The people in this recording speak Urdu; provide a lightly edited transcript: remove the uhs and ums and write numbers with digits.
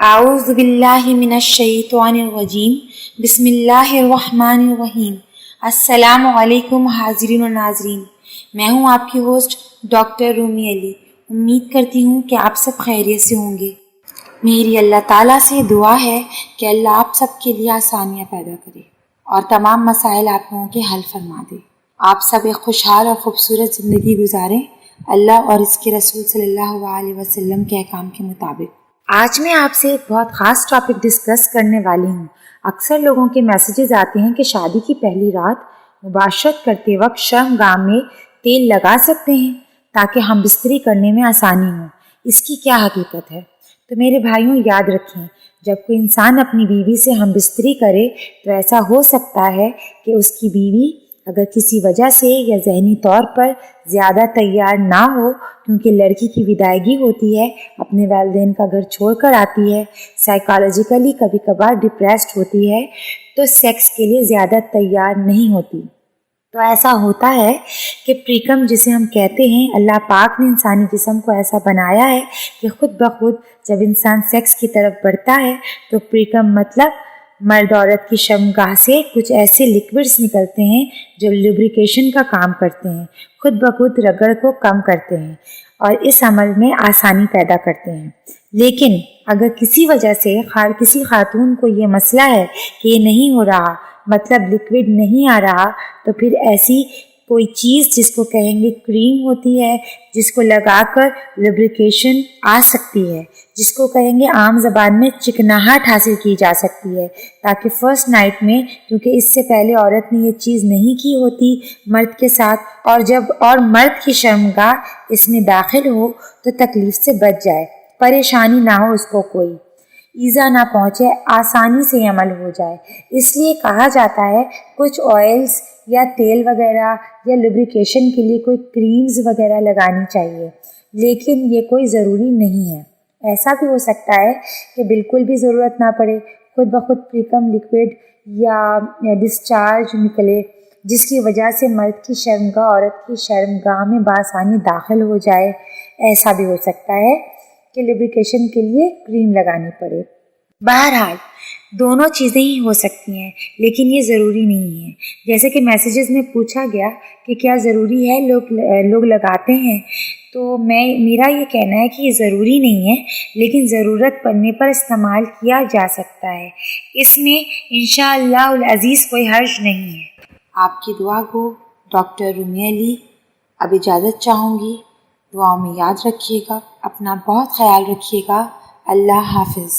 اعوذ باللہ من الشیطان الرجیم بسم اللہ الرحمن الرحیم۔ السلام علیکم حاضرین و ناظرین، میں ہوں آپ کی ہوسٹ ڈاکٹر رومی علی۔ امید کرتی ہوں کہ آپ سب خیریت سے ہوں گے۔ میری اللہ تعالیٰ سے دعا ہے کہ اللہ آپ سب کے لیے آسانیاں پیدا کرے اور تمام مسائل آپ لوگوں کے حل فرما دے۔ آپ سب ایک خوشحال اور خوبصورت زندگی گزاریں اللہ اور اس کے رسول صلی اللہ علیہ وسلم کے احکام کے مطابق۔ آج میں آپ سے ایک بہت خاص ٹاپک ڈسکس کرنے والی ہوں۔ اکثر لوگوں کے میسیجز آتے ہیں کہ شادی کی پہلی رات مباشرت کرتے وقت شرمگاہ میں تیل لگا سکتے ہیں تاکہ ہم بستری کرنے میں آسانی ہو۔ اس کی کیا حقیقت ہے؟ تو میرے بھائیوں یاد رکھیں، جب کوئی انسان اپنی بیوی سے ہم بستری کرے تو ایسا ہو سکتا ہے کہ اس کی بیوی اگر کسی وجہ سے یا ذہنی طور پر زیادہ تیار نہ ہو، کیونکہ لڑکی کی وداعیگی ہوتی ہے، اپنے والدین کا گھر چھوڑ کر آتی ہے، سائیکالوجیکلی کبھی کبھار ڈپریسڈ ہوتی ہے، تو سیکس کے لیے زیادہ تیار نہیں ہوتی۔ تو ایسا ہوتا ہے کہ پریکم جسے ہم کہتے ہیں، اللہ پاک نے انسانی جسم کو ایسا بنایا ہے کہ خود بخود جب انسان سیکس کی طرف بڑھتا ہے تو پریکم مطلب مرد عورت کی شرمگاہ سے کچھ ایسے لیکوڈز نکلتے ہیں جو لوبریکیشن کا کام کرتے ہیں، خود بخود رگڑ کو کم کرتے ہیں اور اس عمل میں آسانی پیدا کرتے ہیں۔ لیکن اگر کسی وجہ سے کسی خاتون کو یہ مسئلہ ہے کہ یہ نہیں ہو رہا، مطلب لیکوڈ نہیں آ رہا، تو پھر ایسی کوئی چیز جس کو کہیں گے کریم ہوتی ہے، جس کو لگا کر لوبریکیشن آ سکتی ہے، جس کو کہیں گے عام زبان میں چکناہٹ حاصل کی جا سکتی ہے، تاکہ فرسٹ نائٹ میں، کیونکہ اس سے پہلے عورت نے یہ چیز نہیں کی ہوتی مرد کے ساتھ، اور مرد کی شرمگاہ اس میں داخل ہو تو تکلیف سے بچ جائے، پریشانی نہ ہو، اس کو کوئی ایزا نہ پہنچے، آسانی سے عمل ہو جائے۔ اس لیے کہا جاتا ہے کچھ آئلز یا تیل وغیرہ یا لوبریکیشن کے لیے کوئی کریمز وغیرہ لگانی چاہیے، لیکن یہ کوئی ضروری نہیں ہے۔ ایسا بھی ہو سکتا ہے کہ بالکل بھی ضرورت نہ پڑے، خود بخود پریکم لیکوڈ یا ڈسچارج نکلے، جس کی وجہ سے مرد کی شرمگاہ عورت کی شرمگاہ میں بآسانی داخل ہو جائے۔ ایسا بھی ہو سکتا ہے کہ لوبریکیشن کے لیے کریم لگانی پڑے۔ بہرحال دونوں چیزیں ہی ہو سکتی ہیں، لیکن یہ ضروری نہیں ہے۔ جیسے کہ میسیجز میں پوچھا گیا کہ کیا ضروری ہے، لوگ لگاتے ہیں، تو میرا یہ کہنا ہے کہ یہ ضروری نہیں ہے، لیکن ضرورت پڑنے پر استعمال کیا جا سکتا ہے۔ اس میں انشاءاللہ العزیز کوئی حرج نہیں ہے۔ آپ کی دعا کو ڈاکٹر رومی علی اب اجازت چاہوں گی۔ دعاؤں میں یاد رکھیے گا، اپنا بہت خیال رکھیے گا۔ اللہ حافظ۔